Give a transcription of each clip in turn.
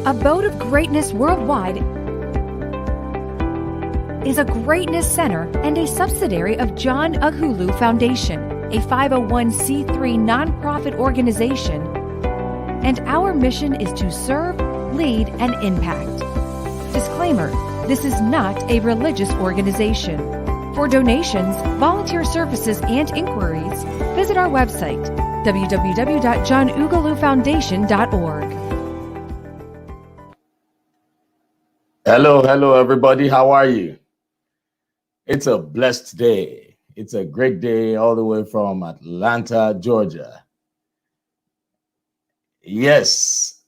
Abode of Greatness Worldwide is a greatness center and a subsidiary of John Ughulu Foundation, a 501c3 nonprofit organization, and our mission is to serve, lead, and impact. Disclaimer: this is not a religious organization. For donations, volunteer services, and inquiries, visit our website, www.johnughulufoundation.org. Hello, everybody. How are you? It's a blessed day. It's a great day all the way from Atlanta, Georgia. Yes,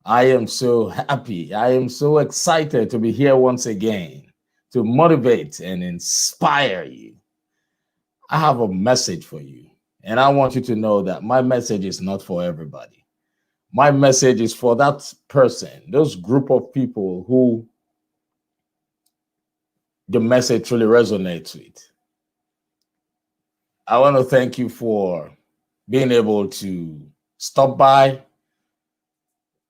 I am so happy. I am so excited to be here once again to motivate and inspire you. I have a message for you, and I want you to know that my message is not for everybody. My message is for that person, those group of people who the message truly resonates with. I want to thank you for being able to stop by,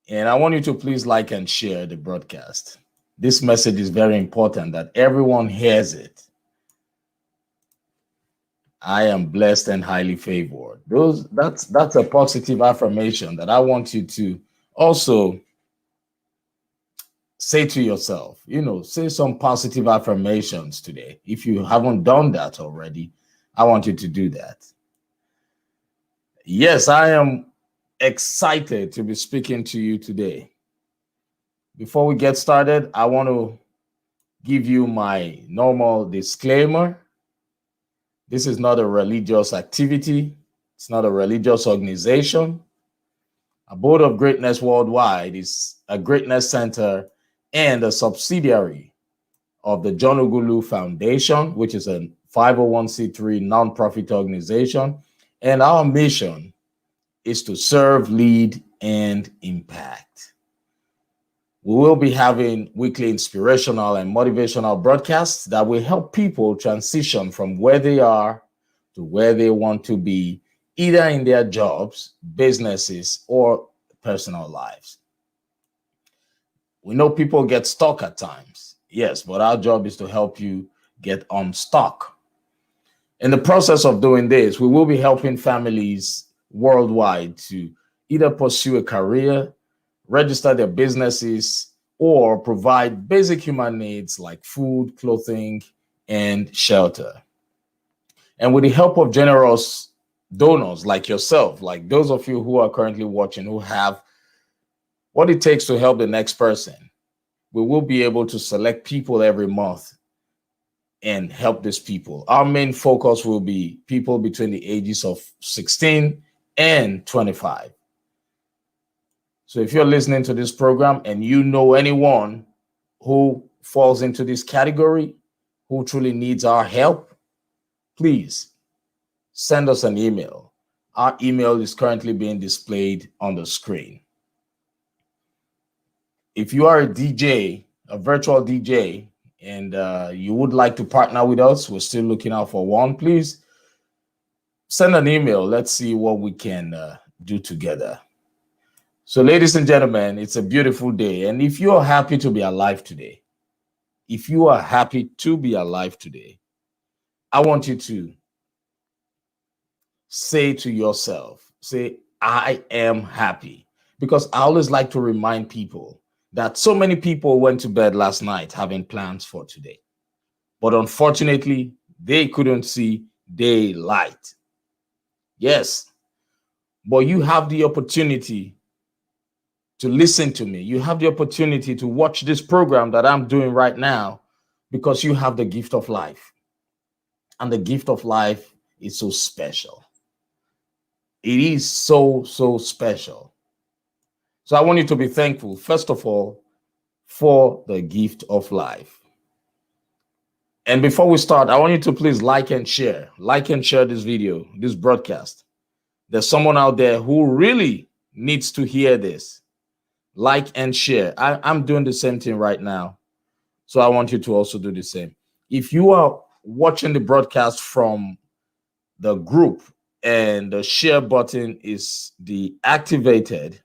and I want you to please like and share the broadcast. This message is very important that everyone hears it. I am blessed and highly favored. That's a positive affirmation that I want you to also say to yourself. Say some positive affirmations today. If you haven't done that already, I want you to do that. Yes, I am excited to be speaking to you today. Before we get started, I want to give you my normal disclaimer. This is not a religious activity. It's not a religious organization. Abode of Greatness Worldwide is a greatness center and a subsidiary of the John Ughulu Foundation, which is a 501c3 nonprofit organization. And our mission is to serve, lead, and impact. We will be having weekly inspirational and motivational broadcasts that will help people transition from where they are to where they want to be, either in their jobs, businesses, or personal lives. We know people get stuck at times, yes, but our job is to help you get unstuck. In the process of doing this, we will be helping families worldwide to either pursue a career, register their businesses, or provide basic human needs like food, clothing, and shelter. And with the help of generous donors like yourself, like those of you who are currently watching, who have what it takes to help the next person, we will be able to select people every month and help these people. Our main focus will be people between the ages of 16 and 25. So if you're listening to this program and you know anyone who falls into this category, who truly needs our help, please send us an email. Our email is currently being displayed on the screen. If you are a DJ, a virtual DJ, and you would like to partner with us, we're still looking out for one, please send an email. Let's see what we can do together. So, ladies and gentlemen, it's a beautiful day. And if you are happy to be alive today, I want you to say to yourself, I am happy. Because I always like to remind people that so many people went to bed last night having plans for today. But unfortunately, they couldn't see daylight. Yes, but you have the opportunity to listen to me. You have the opportunity to watch this program that I'm doing right now because you have the gift of life. And the gift of life is so special. It is so special. So I want you to be thankful, first of all, for the gift of life. And before we start, I want you to please like and share this video, this broadcast. There's someone out there who really needs to hear this. Like and share. I'm doing the same thing right now. So I want you to also do the same. If you are watching the broadcast from the group and the share button is deactivated,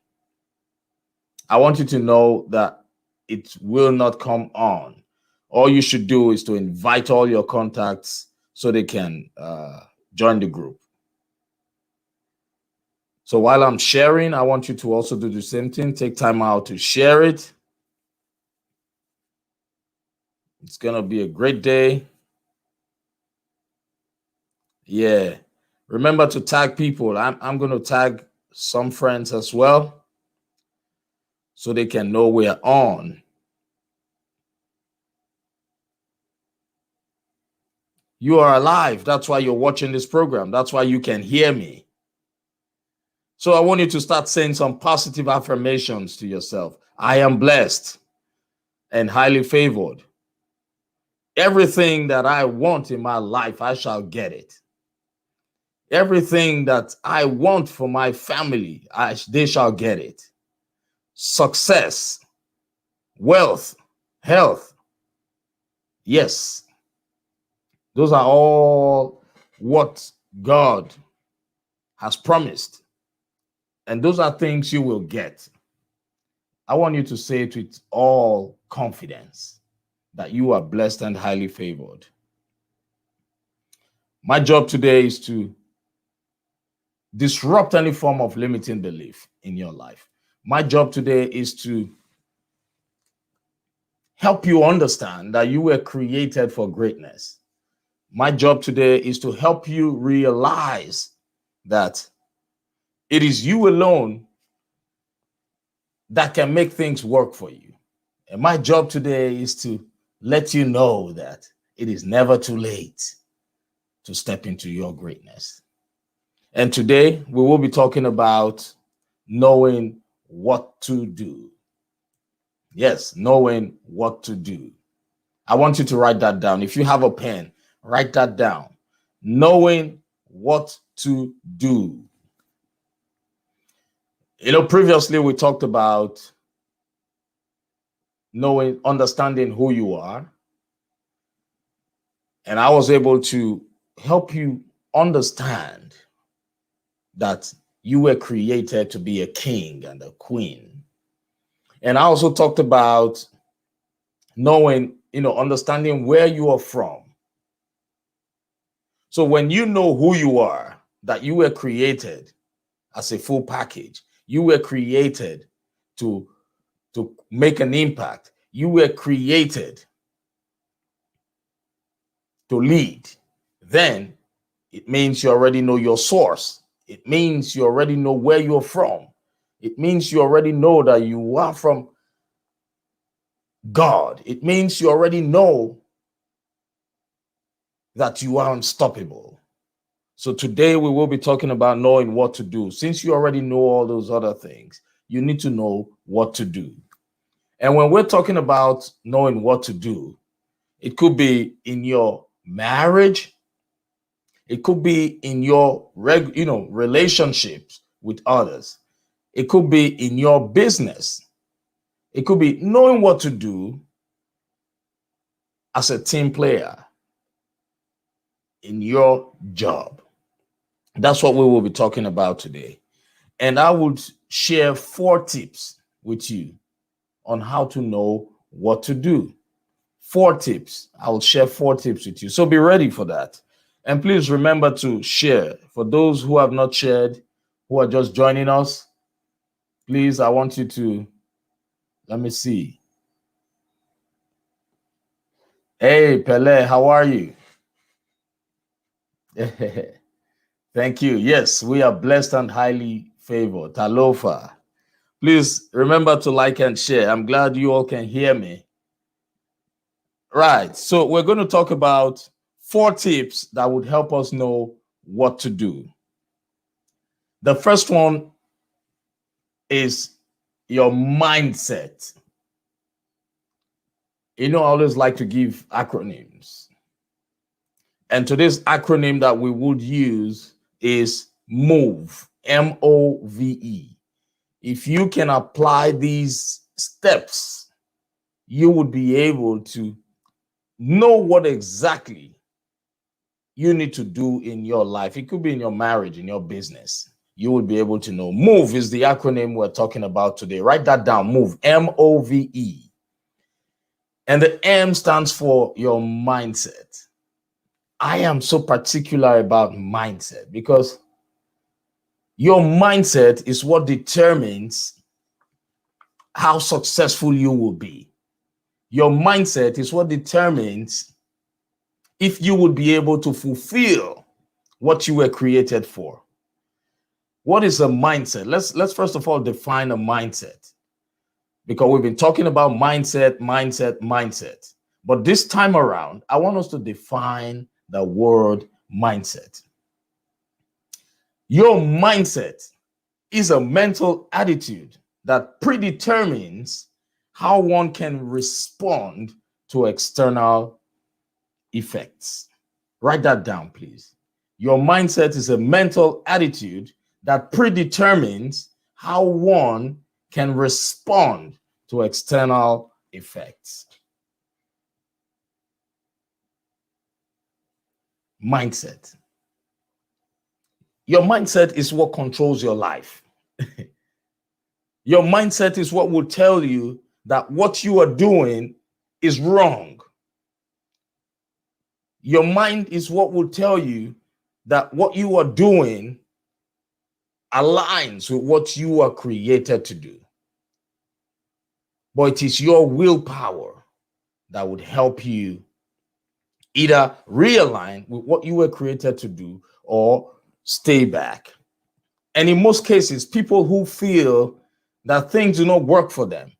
I want you to know that it will not come on. All you should do is to invite all your contacts so they can join the group. So while I'm sharing, I want you to also do the same thing. Take time out to share it. It's going to be a great day. Yeah. Remember to tag people. I'm going to tag some friends as well so they can know we're on. You are alive. That's why you're watching this program. That's why you can hear me. So I want you to start saying some positive affirmations to yourself. I am blessed and highly favored. Everything that I want in my life, I shall get it. Everything that I want for my family, they shall get it. Success, wealth, health. Yes. Those are all what God has promised. And those are things you will get. I want you to say it with all confidence that you are blessed and highly favored. My job today is to disrupt any form of limiting belief in your life. My job today is to help you understand that you were created for greatness. My job today is to help you realize that it is you alone that can make things work for you. And my job today is to let you know that it is never too late to step into your greatness. And today we will be talking about knowing what to do. Yes, knowing what to do. I want you to write that down. If you have a pen, write that down. Knowing what to do. Previously we talked about understanding who you are. And I was able to help you understand that you were created to be a king and a queen. And I also talked about understanding where you are from. So when you know who you are, that you were created as a full package, you were created to make an impact, you were created to lead, then it means you already know your source. It means you already know where you're from. It means you already know that you are from God. It means you already know that you are unstoppable. So today we will be talking about knowing what to do. Since you already know all those other things, you need to know what to do. And when we're talking about knowing what to do, it could be in your marriage. It could be in your relationships with others. It could be in your business. It could be knowing what to do as a team player in your job. That's what we will be talking about today. And I would share 4 tips with you on how to know what to do. 4 tips. I will share 4 tips with you. So be ready for that. And please remember to share. For those who have not shared, who are just joining us, please, I want you to, let me see. Hey, Pele, how are you? Thank you. Yes, we are blessed and highly favored. Talofa. Please remember to like and share. I'm glad you all can hear me. Right. So we're going to talk about 4 tips that would help us know what to do. The first one is your mindset. I always like to give acronyms. And today's acronym that we would use is MOVE, M-O-V-E. If you can apply these steps, you would be able to know what exactly you need to do in your life. It could be in your marriage, in your business. you will be able to know. MOVE is the acronym we're talking about today. Write that down. MOVE, M-O-V-E. And the M stands for your mindset. I am so particular about mindset because your mindset is what determines how successful you will be. Your mindset is what determines if you would be able to fulfill what you were created for. What is a mindset? Let's first of all define a mindset, because we've been talking about mindset. But this time around, I want us to define the word mindset. Your mindset is a mental attitude that predetermines how one can respond to external effects. Write that down, please. Your mindset is a mental attitude that predetermines how one can respond to external effects. Mindset. Your mindset is what controls your life. Your mindset is what will tell you that what you are doing is wrong. Your mind is what will tell you that what you are doing aligns with what you are created to do. But it is your willpower that would help you either realign with what you were created to do or stay back. And in most cases, people who feel that things do not work for them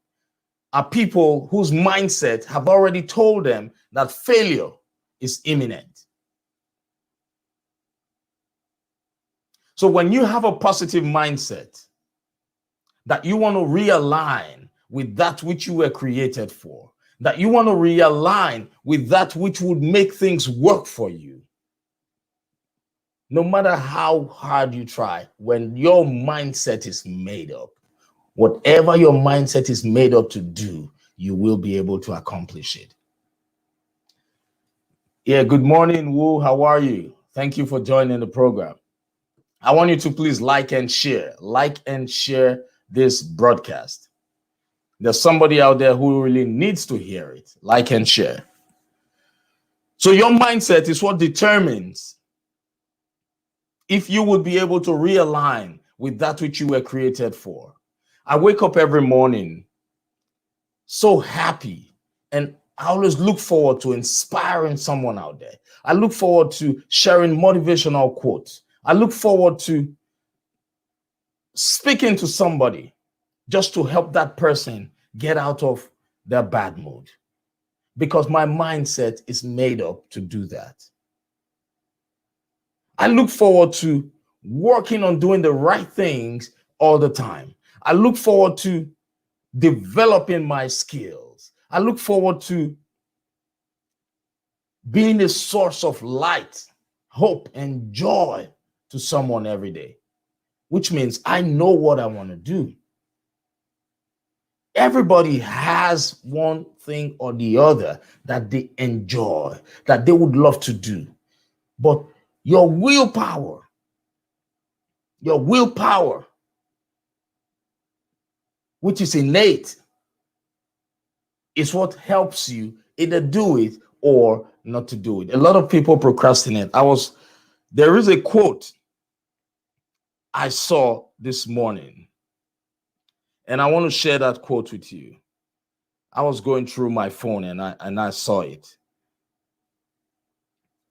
are people whose mindset have already told them that failure is imminent. So when you have a positive mindset that you want to realign with that which you were created for, that you want to realign with that which would make things work for you, no matter how hard you try, when your mindset is made up, whatever your mindset is made up to do, you will be able to accomplish it. Yeah, good morning, Wu. How are you? Thank you for joining the program. I want you to please like and share this broadcast. There's somebody out there who really needs to hear it. Like and share. So your mindset is what determines if you would be able to realign with that which you were created for. I wake up every morning so happy, and I always look forward to inspiring someone out there. I look forward to sharing motivational quotes. I look forward to speaking to somebody just to help that person get out of their bad mood, because my mindset is made up to do that. I look forward to working on doing the right things all the time. I look forward to developing my skills. I look forward to being a source of light, hope, and joy to someone every day, which means I know what I want to do. Everybody has one thing or the other that they enjoy, that they would love to do. But your willpower, which is innate, is what helps you either do it or not to do it. A lot of people procrastinate. There is a quote I saw this morning, and I want to share that quote with you. I was going through my phone and I saw it.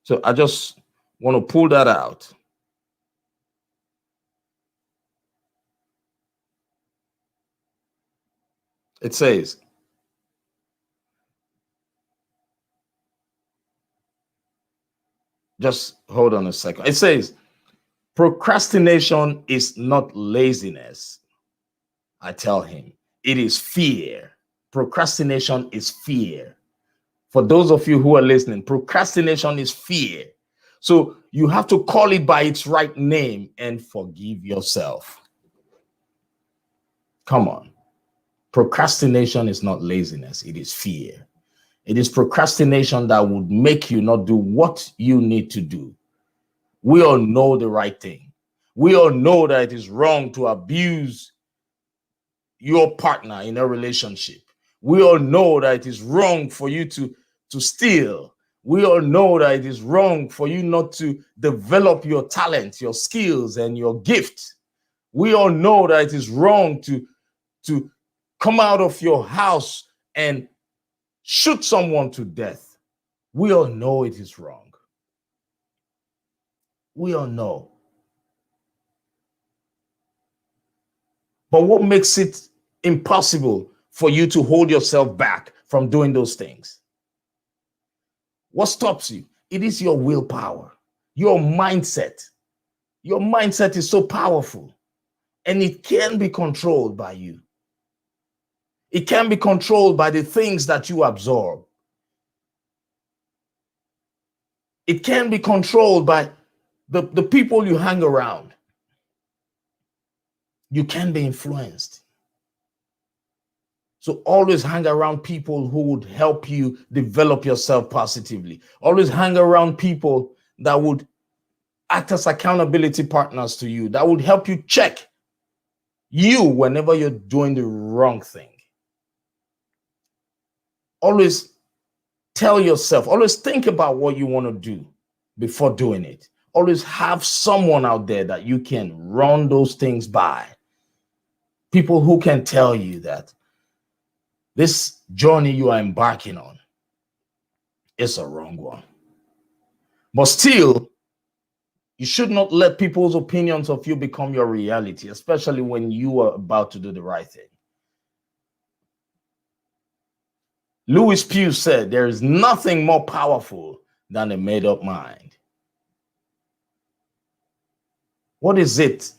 So I just want to pull that out. It says, just hold on a second. It says, procrastination is not laziness. I tell him, it is fear. Procrastination is fear. For those of you who are listening, procrastination is fear. So you have to call it by its right name and forgive yourself. Come on. Procrastination is not laziness. It is fear. It is procrastination that would make you not do what you need to do. We all know the right thing. We all know that it is wrong to abuse your partner in a relationship. We all know that it is wrong for you to steal. We all know that it is wrong for you not to develop your talent, your skills, and your gift. We all know that it is wrong to come out of your house and shoot someone to death. We all know it is wrong. We all know. But what makes it impossible for you to hold yourself back from doing those things? What stops you? It is your willpower, your mindset. Your mindset is so powerful, and it can be controlled by you. It can be controlled by the things that you absorb. It can be controlled by the people you hang around. You can be influenced. So always hang around people who would help you develop yourself positively. Always hang around people that would act as accountability partners to you, that would help you check you whenever you're doing the wrong thing. Always tell yourself, always think about what you want to do before doing it. Always have someone out there that you can run those things by. People who can tell you that this journey you are embarking on is a wrong one. But still, you should not let people's opinions of you become your reality, especially when you are about to do the right thing. Louis Pugh said, there is nothing more powerful than a made-up mind. What is it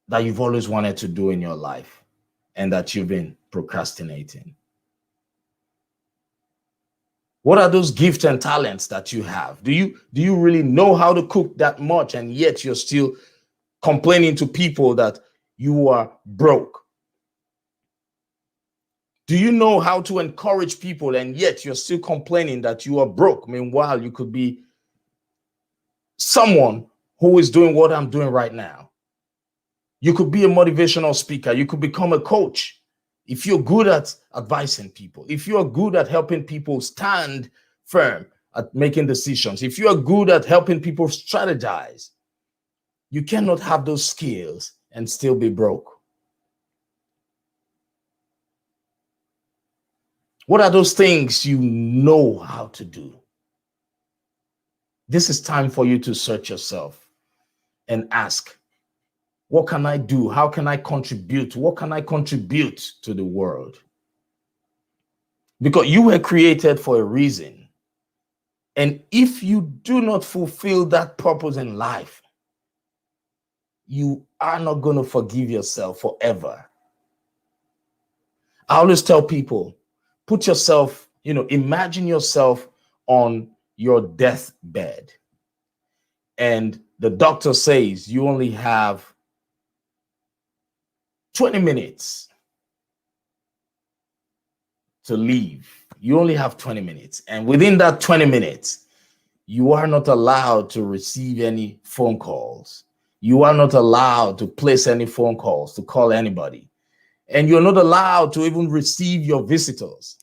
that you've always wanted to do in your life and that you've been procrastinating? What are those gifts and talents that you have? Do you really know how to cook that much, and yet you're still complaining to people that you are broke? Do you know how to encourage people, and yet you're still complaining that you are broke? Meanwhile, you could be someone who is doing what I'm doing right now. You could be a motivational speaker. You could become a coach. If you're good at advising people, if you're good at helping people stand firm at making decisions, if you're good at helping people strategize, you cannot have those skills and still be broke. What are those things you know how to do? This is time for you to search yourself and ask, what can I do? How can I contribute? What can I contribute to the world? Because you were created for a reason. And if you do not fulfill that purpose in life, you are not going to forgive yourself forever. I always tell people, put yourself, imagine yourself on your deathbed. And the doctor says you only have 20 minutes to leave. You only have 20 minutes. And within that 20 minutes, you are not allowed to receive any phone calls. You are not allowed to place any phone calls, to call anybody. And you're not allowed to even receive your visitors.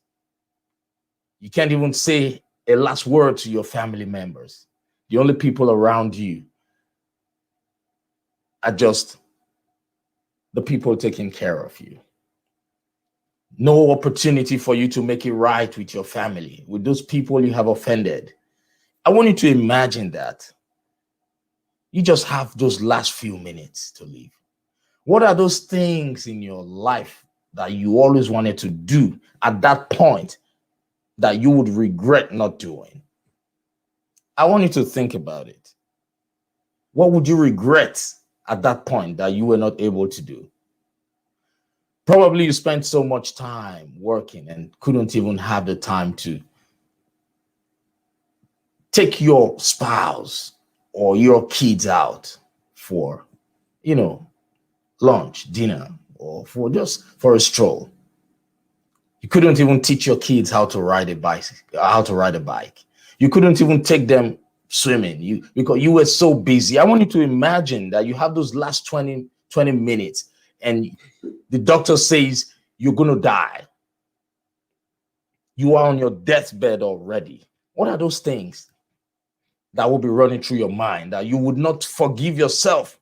You can't even say a last word to your family members. The only people around you are just the people taking care of you. No opportunity for you to make it right with your family, with those people you have offended. I want you to imagine that. You just have those last few minutes to live. What are those things in your life that you always wanted to do at that point that you would regret not doing? I want you to think about it. What would you regret at that point that you were not able to do? Probably you spent so much time working and couldn't even have the time to take your spouse or your kids out for, lunch, dinner, or for a stroll. You couldn't even teach your kids how to ride a bike. You couldn't even take them swimming, because you were so busy. I want you to imagine that you have those last 20 minutes and the doctor says you're going to die. You are on your deathbed already. What are those things that will be running through your mind that you would not forgive yourself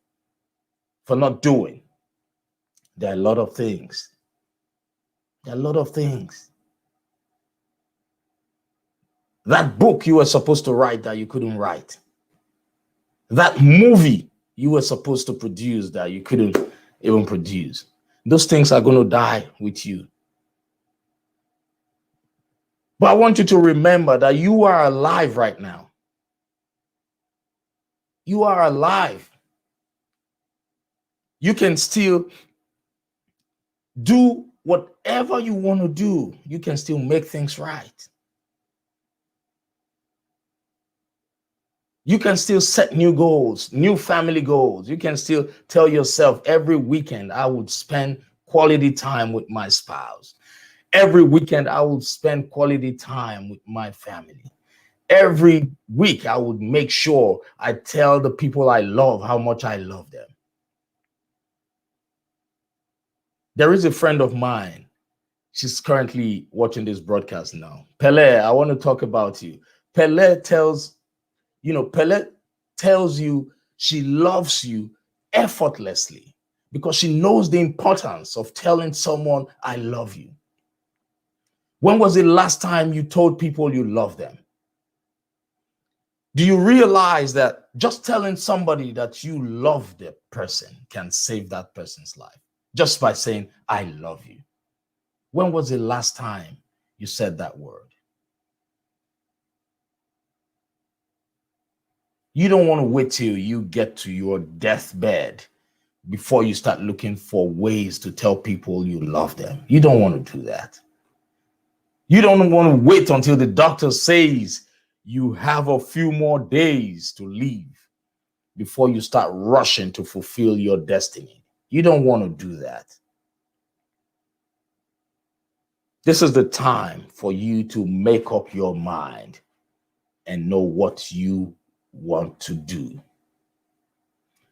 for not doing? There are a lot of things. There are a lot of things. That book you were supposed to write that you couldn't write. That movie you were supposed to produce that you couldn't even produce. Those things are going to die with you. But I want you to remember that you are alive right now. You are alive. You can still do whatever you want to do. You can still make things right. You can still set new goals, new family goals. You can still tell yourself every weekend I would spend quality time with my spouse. Every weekend I would spend quality time with my family. Every week I would make sure I tell the people I love how much I love them. There is a friend of mine. She's currently watching this broadcast now. Pele, I want to talk about you. Pele tells you she loves you effortlessly because she knows the importance of telling someone, I love you. When was the last time you told people you love them? Do you realize that just telling somebody that you love the person can save that person's life just by saying, I love you? When was the last time you said that word? You don't want to wait till you get to your deathbed before you start looking for ways to tell people you love them. You don't want to do that. You don't want to wait until the doctor says you have a few more days to live before you start rushing to fulfill your destiny. You don't want to do that. This is the time for you to make up your mind and know what you want to do.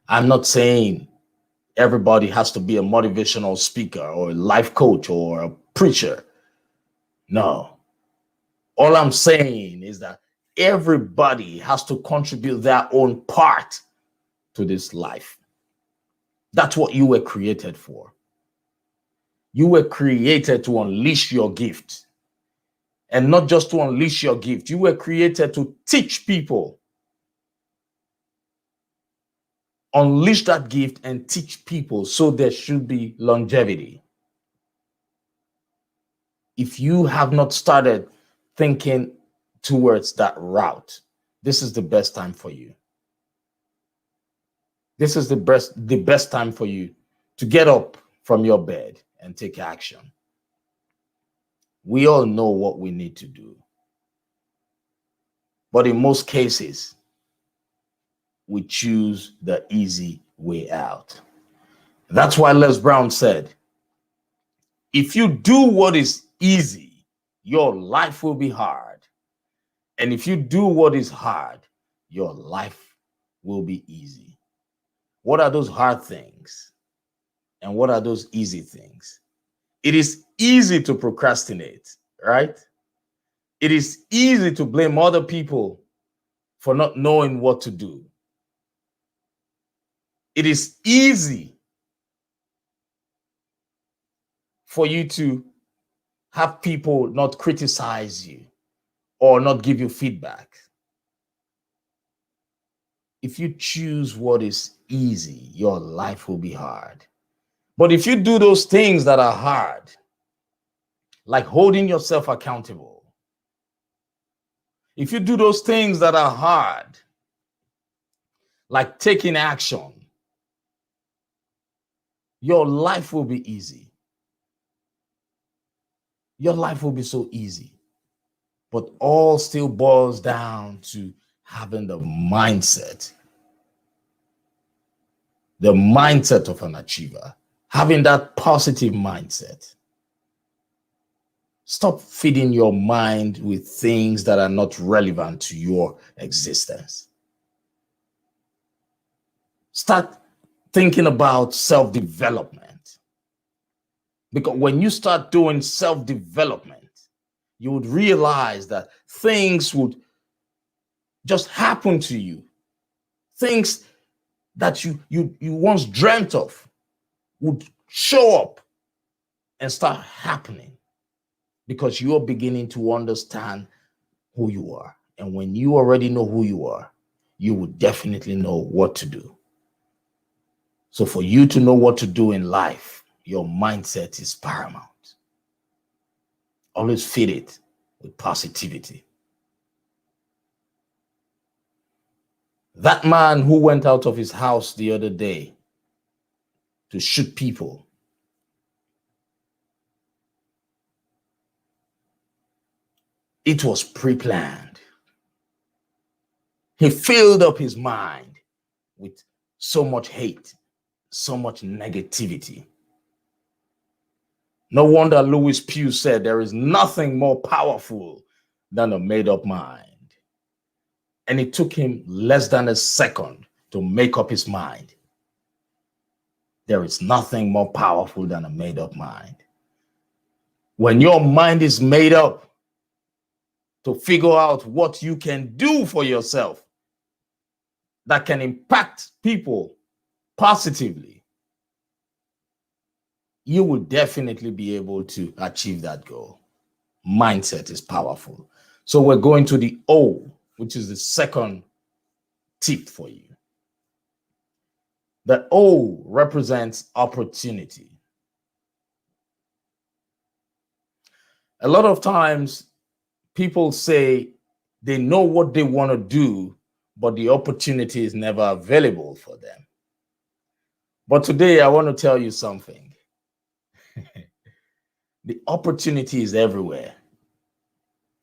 I'm not saying everybody has to be a motivational speaker or a life coach or a preacher. No. All I'm saying is that everybody has to contribute their own part to this life. That's what you were created for. You were created to unleash your gift. And not just to unleash your gift. You were created to teach people. Unleash that gift and teach people so there should be longevity. If you have not started thinking towards that route, this is the best time for you. This is the best time for you to get up from your bed and take action. We all know what we need to do. But in most cases, we choose the easy way out. That's why Les Brown said, if you do what is easy, your life will be hard. And if you do what is hard, your life will be easy. What are those hard things? And what are those easy things? It is easy to procrastinate, right? It is easy to blame other people for not knowing what to do. It is easy for you to have people not criticize you or not give you feedback. If you choose what is easy, your life will be hard. But if you do those things that are hard, like holding yourself accountable, if you do those things that are hard, like taking action, your life will be easy. Your life will be so easy. But all still boils down to having the mindset of an achiever, having that positive mindset. Stop feeding your mind with things that are not relevant to your existence. Start thinking about self-development. Because when you start doing self-development, you would realize that things would just happen to you. Things that you once dreamt of would show up and start happening because you're beginning to understand who you are. And when you already know who you are, you will definitely know what to do. So for you to know what to do in life, your mindset is paramount. Always feed it with positivity. That man who went out of his house the other day to shoot people, it was pre-planned. He filled up his mind with so much hate, so much negativity. No wonder Louis Pugh said there is nothing more powerful than a made-up mind. And it took him less than a second to make up his mind. There is nothing more powerful than a made-up mind. When your mind is made up to figure out what you can do for yourself that can impact people positively, you will definitely be able to achieve that goal. Mindset is powerful. So we're going to the O, which is the second tip for you. The O represents opportunity. A lot of times people say they know what they want to do, but the opportunity is never available for them. But today I want to tell you something. The opportunity is everywhere.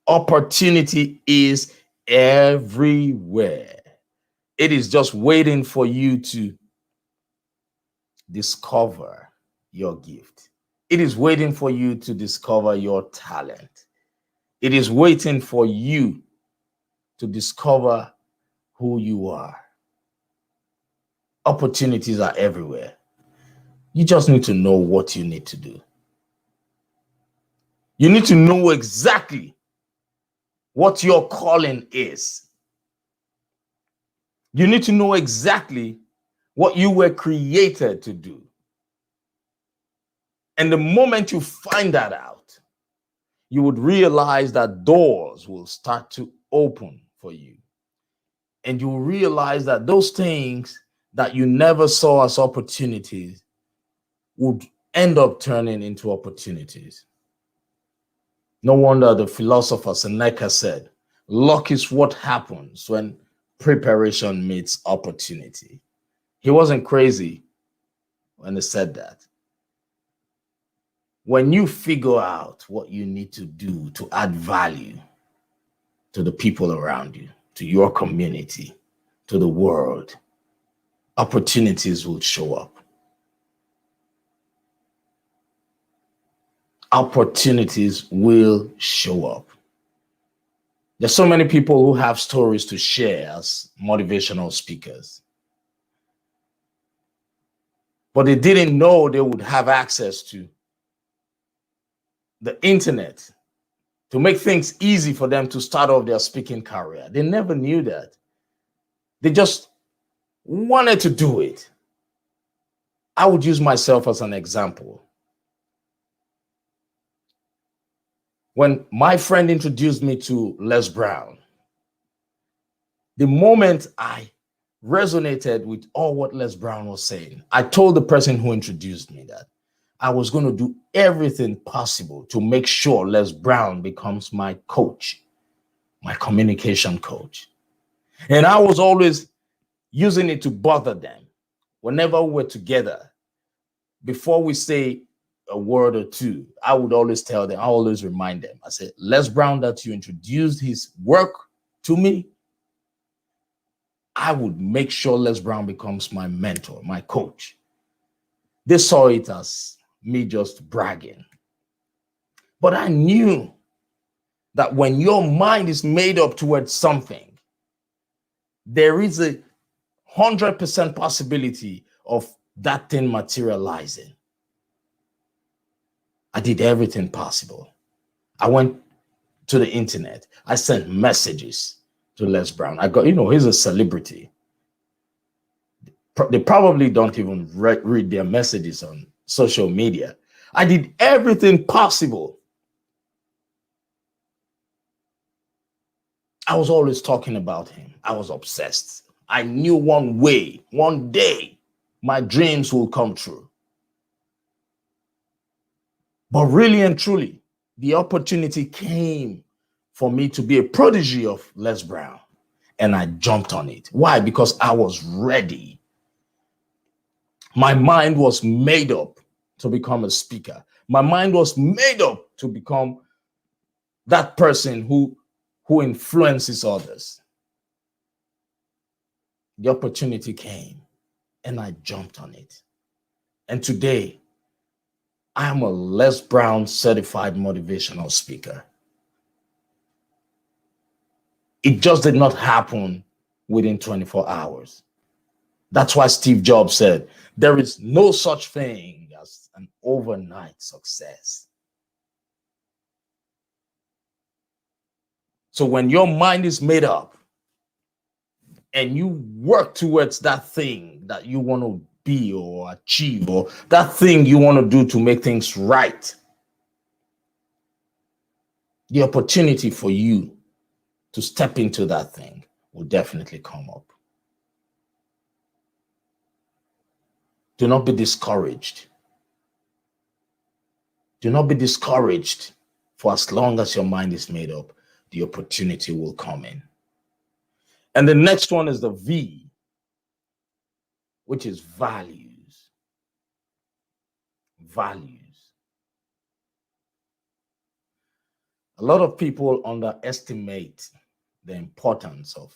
Opportunity is everywhere. It is just waiting for you to discover your gift. It is waiting for you to discover your talent. It is waiting for you to discover who you are. Opportunities are everywhere. You just need to know what you need to do. You need to know exactly what your calling is. You need to know exactly what you were created to do. And the moment you find that out, you would realize that doors will start to open for you. And you will realize that those things that you never saw as opportunities would end up turning into opportunities. No wonder the philosopher Seneca said, luck is what happens when preparation meets opportunity. He wasn't crazy when he said that. When you figure out what you need to do to add value to the people around you, to your community, to the world, opportunities will show up. Opportunities will show up. There's so many people who have stories to share as motivational speakers, but they didn't know they would have access to the internet to make things easy for them to start off their speaking career. They never knew that. They just wanted to do it. I would use myself as an example. When my friend introduced me to Les Brown, the moment I resonated with all what Les Brown was saying, I told the person who introduced me that I was going to do everything possible to make sure Les Brown becomes my coach, my communication coach. And I was always using it to bother them. Whenever we were together, before we say a word or two, I would always tell them, I always remind them, I said, Les Brown, that you introduced his work to me, I would make sure Les Brown becomes my mentor, my coach. They saw it as me just bragging. But I knew that when your mind is made up towards something, there is a 100% possibility of that thing materializing. I did everything possible. I went to the internet. I sent messages to Les Brown. I got, he's a celebrity. They probably don't even read their messages on social media. I did everything possible. I was always talking about him. I was obsessed. I knew one day, my dreams will come true. But really and truly, the opportunity came for me to be a protege of Les Brown, and I jumped on it. Why? Because I was ready. My mind was made up to become a speaker. My mind was made up to become that person who influences others. The opportunity came and I jumped on it. And today, I am a Les Brown certified motivational speaker. It just did not happen within 24 hours. That's why Steve Jobs said, there is no such thing as an overnight success. So when your mind is made up and you work towards that thing that you want to be or achieve, or that thing you want to do to make things right, the opportunity for you to step into that thing will definitely come up. Do not be discouraged. Do not be discouraged, for as long as your mind is made up, the opportunity will come in. And the next one is the V, which is values. Values. A lot of people underestimate the importance of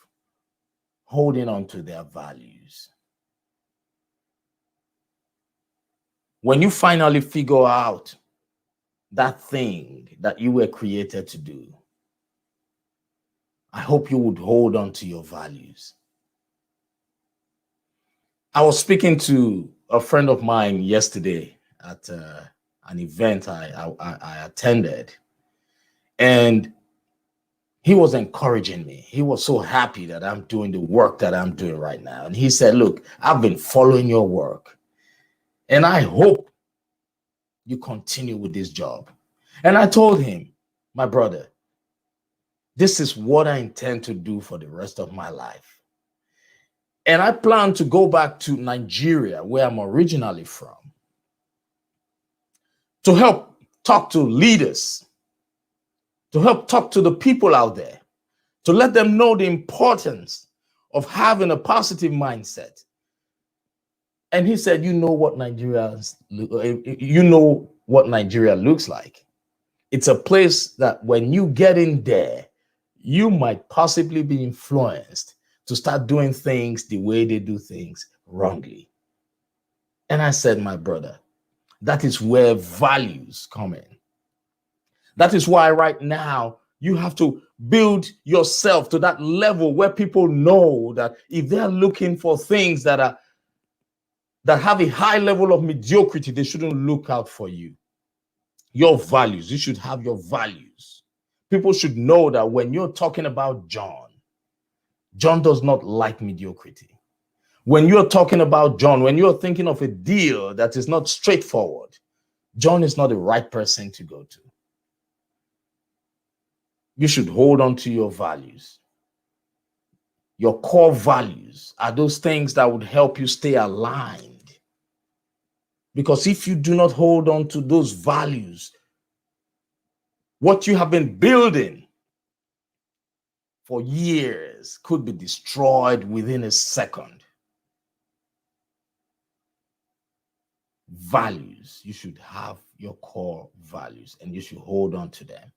holding on to their values. When you finally figure out that thing that you were created to do, I hope you would hold on to your values. I was speaking to a friend of mine yesterday at an event I attended, and he was encouraging me. He was so happy that I'm doing the work that I'm doing right now. And he said, look, I've been following your work, and I hope you continue with this job. And I told him, my brother, this is what I intend to do for the rest of my life. And I plan to go back to Nigeria, where I'm originally from, to help talk to leaders, to help talk to the people out there, to let them know the importance of having a positive mindset. And he said, you know what Nigeria looks like. It's a place that when you get in there, you might possibly be influenced to start doing things the way they do things wrongly. And I said, my brother, that is where values come in. That is why right now you have to build yourself to that level where people know that if they're looking for things that have a high level of mediocrity, they shouldn't look out for you. Your values, you should have your values. People should know that when you're talking about John does not like mediocrity. When you're talking about John, when you're thinking of a deal that is not straightforward, John is not the right person to go to. You should hold on to your values. Your core values are those things that would help you stay aligned. Because if you do not hold on to those values, what you have been building for years could be destroyed within a second. Values, you should have your core values and you should hold on to them.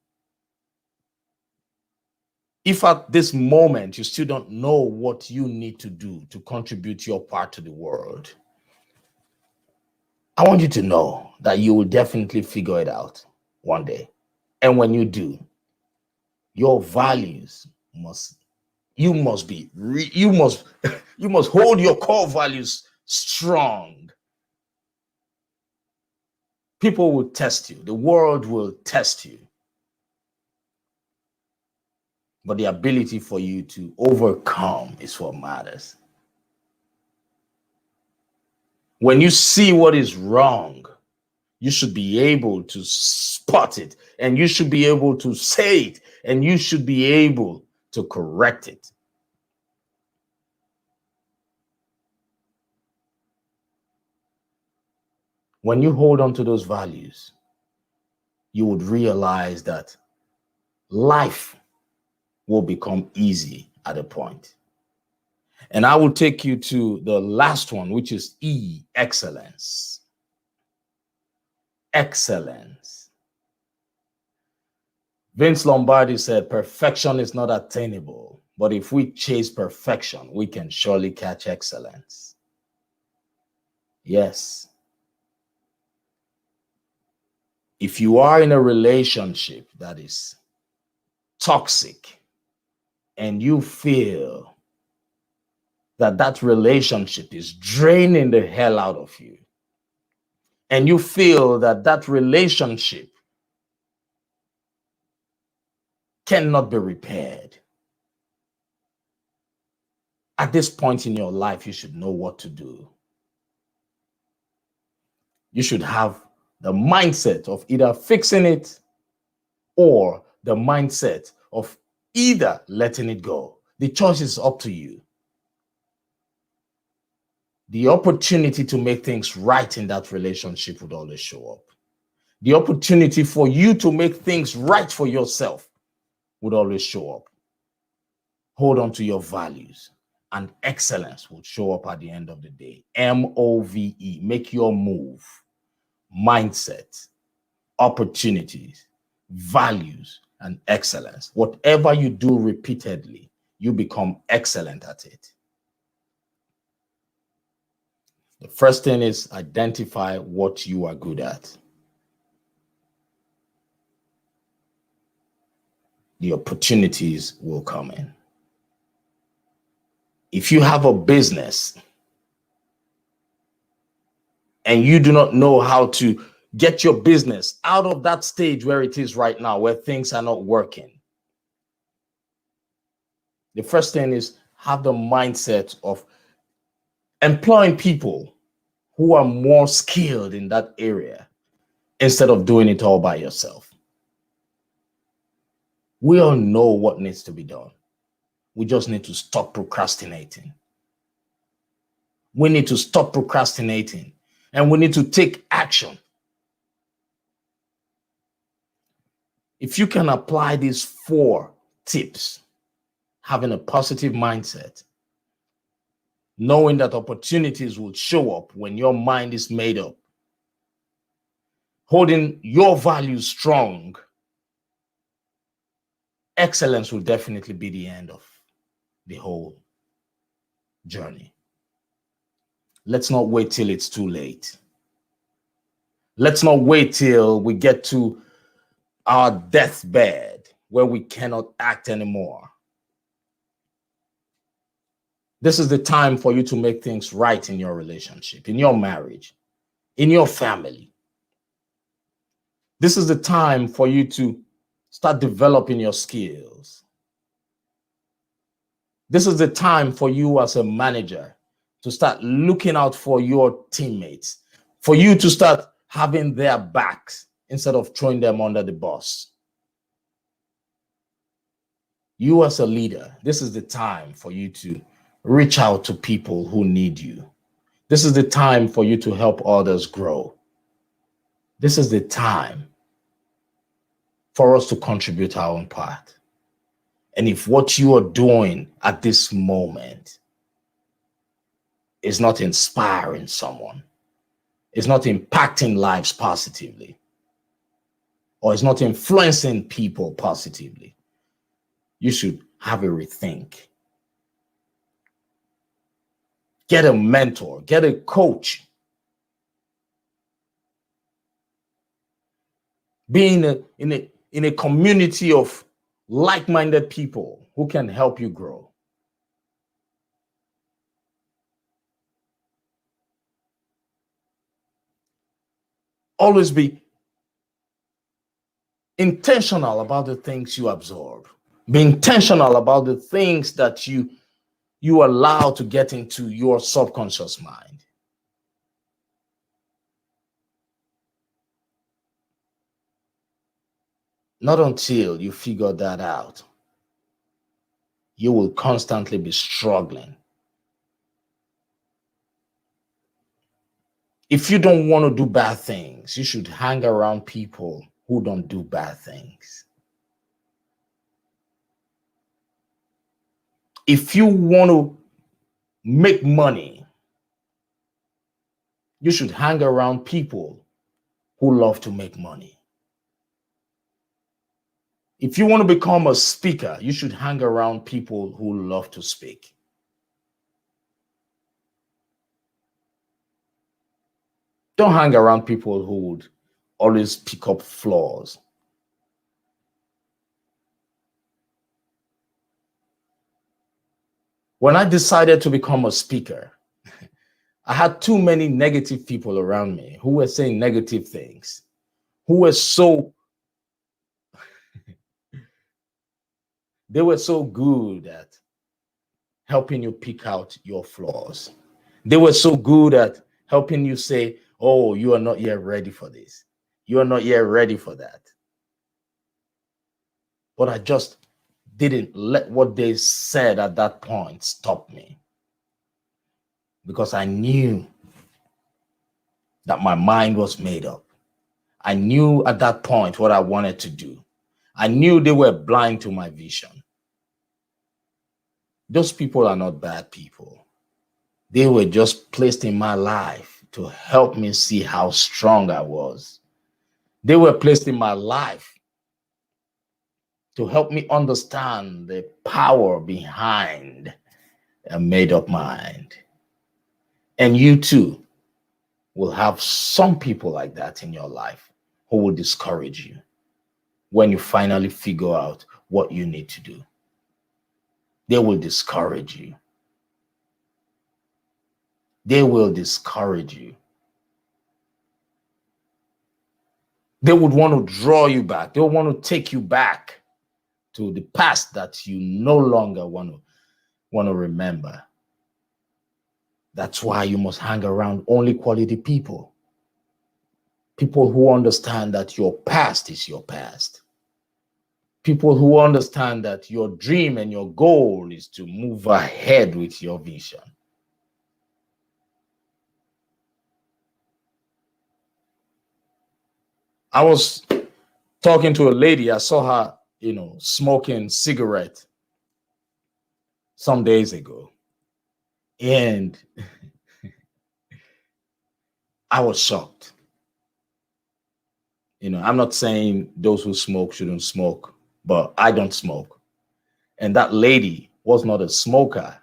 If at this moment you still don't know what you need to do to contribute your part to the world, I want you to know that you will definitely figure it out one day. And when you do, your values must You must be, you must, you must hold your core values strong. People will test you. The world will test you. But the ability for you to overcome is what matters. When you see what is wrong, you should be able to spot it, and you should be able to say it, and you should be able to correct it. When you hold on to those values, you would realize that life will become easy at a point. And I will take you to the last one, which is E, excellence. Excellence. Vince Lombardi said, perfection is not attainable, but if we chase perfection, we can surely catch excellence. Yes. If you are in a relationship that is toxic and you feel that that relationship is draining the hell out of you, and you feel that that relationship cannot be repaired, at this point in your life, you should know what to do. You should have the mindset of either fixing it or the mindset of either letting it go. The choice is up to you. The opportunity to make things right in that relationship would always show up. The opportunity for you to make things right for yourself would always show up. Hold on to your values, and excellence will show up at the end of the day. MOVE, make your move. Mindset, opportunities, values, and excellence. Whatever you do repeatedly, you become excellent at it. The first thing is identify what you are good at. The opportunities will come in. If you have a business and you do not know how to get your business out of that stage where it is right now, where things are not working, the first thing is have the mindset of employing people who are more skilled in that area instead of doing it all by yourself. We all know what needs to be done. We just need to stop procrastinating. We need to stop procrastinating, and we need to take action. If you can apply these 4 tips, having a positive mindset, knowing that opportunities will show up when your mind is made up, holding your values strong, excellence will definitely be the end of the whole journey. Let's not wait till it's too late. Let's not wait till we get to our deathbed where we cannot act anymore. This is the time for you to make things right in your relationship, in your marriage, in your family. This is the time for you to start developing your skills. This is the time for you as a manager to start looking out for your teammates, for you to start having their backs instead of throwing them under the bus. You as a leader, this is the time for you to reach out to people who need you. This is the time for you to help others grow. This is the time for us to contribute our own part. And if what you are doing at this moment is not inspiring someone, is not impacting lives positively, or is not influencing people positively, you should have a rethink. Get a mentor, get a coach. Be in a community of like-minded people who can help you grow. Always be intentional about the things you absorb. Be intentional about the things that you allow to get into your subconscious mind. Not until you figure that out, you will constantly be struggling. If you don't want to do bad things, you should hang around people who don't do bad things. If you want to make money, you should hang around people who love to make money. If you want to become a speaker, you should hang around people who love to speak. Don't hang around people who would always pick up flaws. When I decided to become a speaker, I had too many negative people around me who were saying negative things, who were they were so good at helping you pick out your flaws. They were so good at helping you say, oh, you are not yet ready for this. You are not yet ready for that. But I just didn't let what they said at that point stop me, because I knew that my mind was made up. I knew at that point what I wanted to do. I knew they were blind to my vision. Those people are not bad people. They were just placed in my life to help me see how strong I was. They were placed in my life to help me understand the power behind a made-up mind. And you too will have some people like that in your life who will discourage you when you finally figure out what you need to do. They will discourage you. They will discourage you. They would want to draw you back. They would want to take you back to the past that you no longer want to remember. That's why you must hang around only quality people. People who understand that your past is your past. People who understand that your dream and your goal is to move ahead with your vision. I was talking to a lady. I saw her, smoking cigarette some days ago. And I was shocked. I'm not saying those who smoke shouldn't smoke, but I don't smoke. And that lady was not a smoker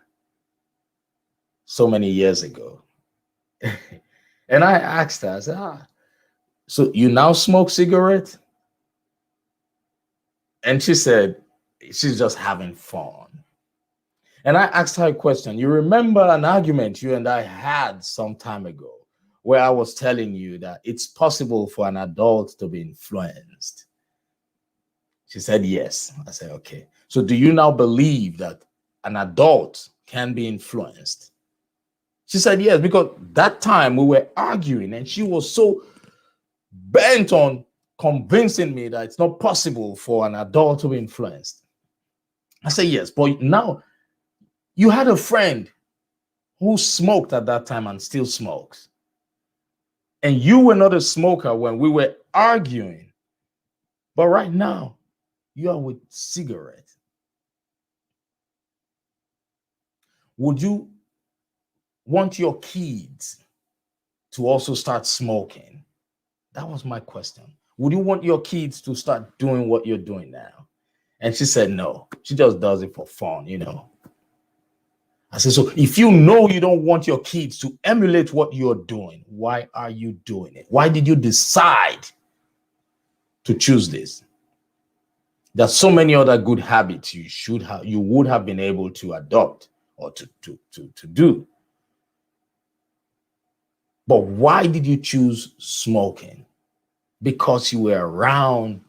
so many years ago. And I asked her, I said, so you now smoke cigarette? And she said, she's just having fun. And I asked her a question. You remember an argument you and I had some time ago where I was telling you that it's possible for an adult to be influenced? She said, yes. I said, okay. So do you now believe that an adult can be influenced? She said, yes, because that time we were arguing and she was so bent on convincing me that it's not possible for an adult to be influenced. I said, yes, but now you had a friend who smoked at that time and still smokes. And you were not a smoker when we were arguing. But right now, you are with cigarette. Would you want your kids to also start smoking? That was my question. Would you want your kids to start doing what you're doing now? And she said, no, she just does it for fun, I said, so if you know you don't want your kids to emulate what you're doing, why are you doing it? Why did you decide to choose this? There's so many other good habits you would have been able to adopt or to do. But why did you choose smoking? because you were around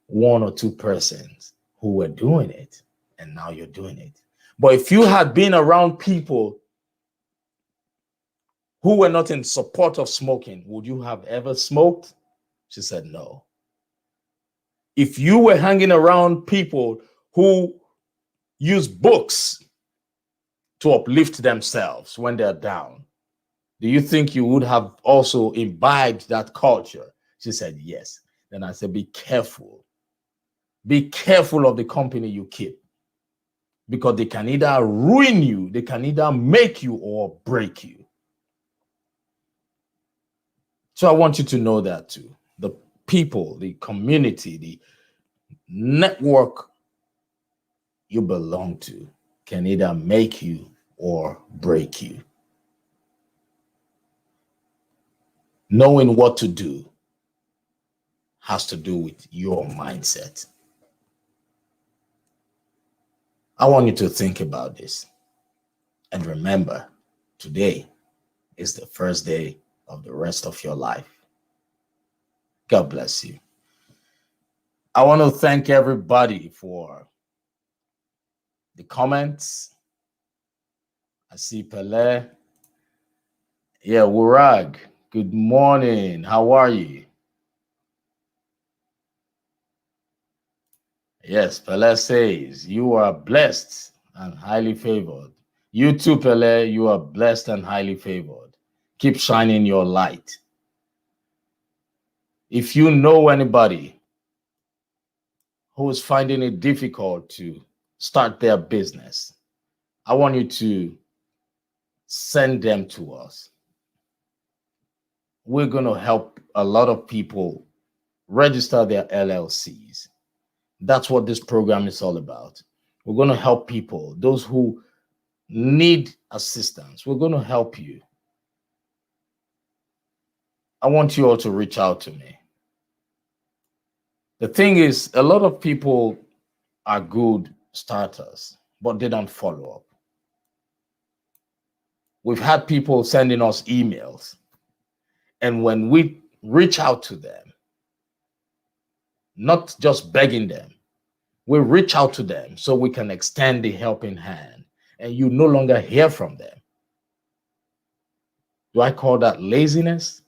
one or two persons who were doing it, and now you're doing it. But if you had been around people who were not in support of smoking, would you have ever smoked? She said no. If you were hanging around people who use books to uplift themselves when they're down, do you think you would have also imbibed that culture? She said yes. Then I said, be careful. Be careful of the company you keep, because they can either ruin you, they can either make you or break you. So I want you to know that too. The people, the community, the network you belong to can either make you or break you. Knowing what to do has to do with your mindset. I want you to think about this. And remember, today is the first day of the rest of your life. God bless you. I want to thank everybody for the comments. I see Pele. Yeah, Wurag. Good morning. How are you? Yes, Pele says, you are blessed and highly favored. You too, Pele, you are blessed and highly favored. Keep shining your light. If you know anybody who is finding it difficult to start their business, I want you to send them to us. We're going to help a lot of people register their LLCs. That's what this program is all about. We're going to help people, those who need assistance. We're going to help you. I want you all to reach out to me. The thing is, a lot of people are good starters, but they don't follow up. We've had people sending us emails, and when we reach out to them, not just begging them, we reach out to them so we can extend the helping hand, and you no longer hear from them. Do I call that laziness?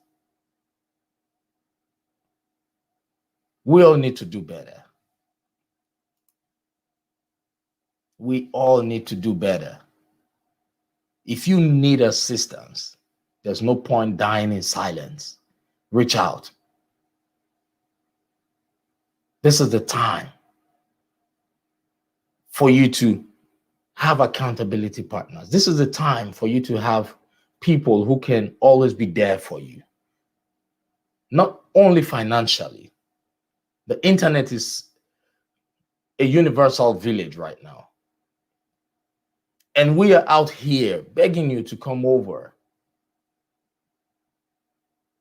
We all need to do better. We all need to do better. If you need assistance, there's no point dying in silence. Reach out. This is the time for you to have accountability partners. This is the time for you to have people who can always be there for you. Not only financially. The internet is a universal village right now. And we are out here begging you to come over,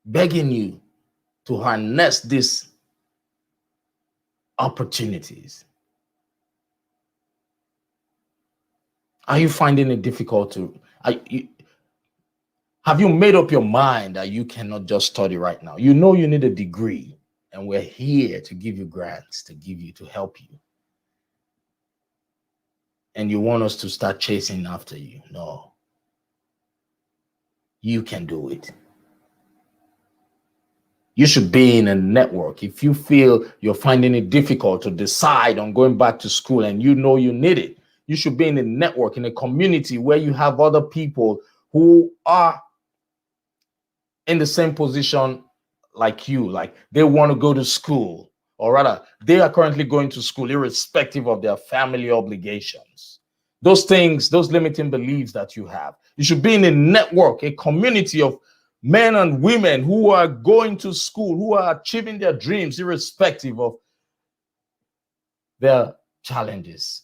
begging you to harness these opportunities. Are you finding it difficult to, have you made up your mind that you cannot just study right now? You know you need a degree, and we're here to give you grants, to help you. And you want us to start chasing after you. No. You can do it. You should be in a network. If you feel you're finding it difficult to decide on going back to school and you know you need it, you should be in a network, in a community where you have other people who are in the same position like you, like they want to go to school, or rather, they are currently going to school irrespective of their family obligations. Those things, those limiting beliefs that you have. You should be in a network, a community of men and women who are going to school, who are achieving their dreams irrespective of their challenges.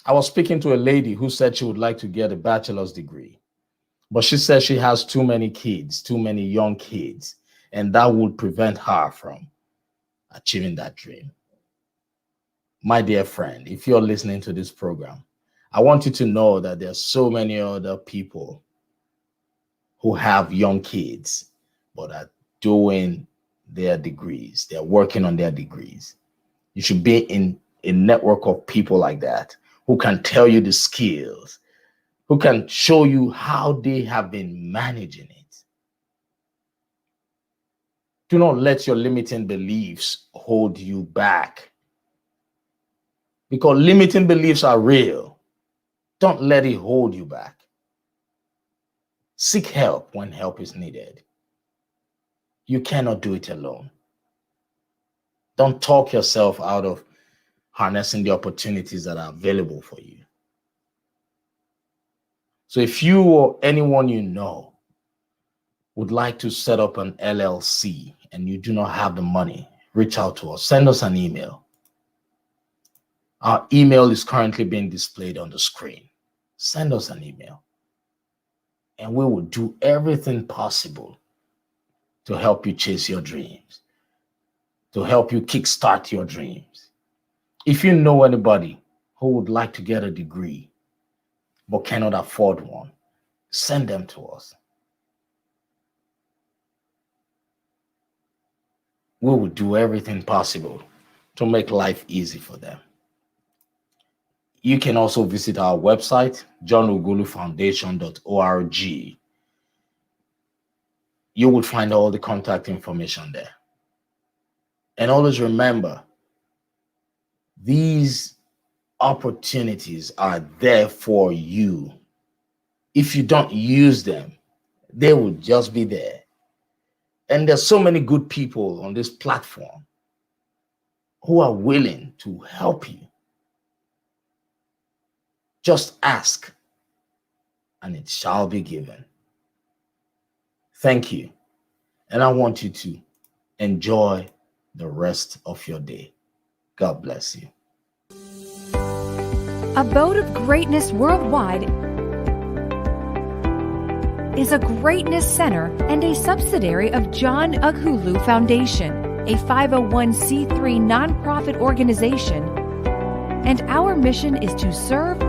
I was speaking to a lady who said she would like to get a bachelor's degree, but she says she has too many kids, too many young kids, and that would prevent her from achieving that dream. My dear friend, if you're listening to this program, I want you to know that there are so many other people who have young kids, but doing their degrees. They're working on their degrees. You should be in a network of people like that who can tell you the skills, who can show you how they have been managing it. Do not let your limiting beliefs hold you back, because limiting beliefs are real. Don't let it hold you back. Seek help when help is needed. You cannot do it alone. Don't talk yourself out of harnessing the opportunities that are available for you. So if you or anyone you know would like to set up an LLC and you do not have the money, reach out to us. Send us an email. Our email is currently being displayed on the screen. Send us an email, and we will do everything possible to help you chase your dreams, to help you kickstart your dreams. If you know anybody who would like to get a degree but cannot afford one, send them to us. We will do everything possible to make life easy for them. You can also visit our website, johnughulufoundation.org. You will find all the contact information there. And always remember, these opportunities are there for you. If you don't use them, they will just be there. And there's so many good people on this platform who are willing to help you. Just ask, and it shall be given. Thank you. And I want you to enjoy the rest of your day. God bless you. Abode of Greatness Worldwide is a greatness center and a subsidiary of John Ughulu Foundation, a 501c3 nonprofit organization, and our mission is to serve,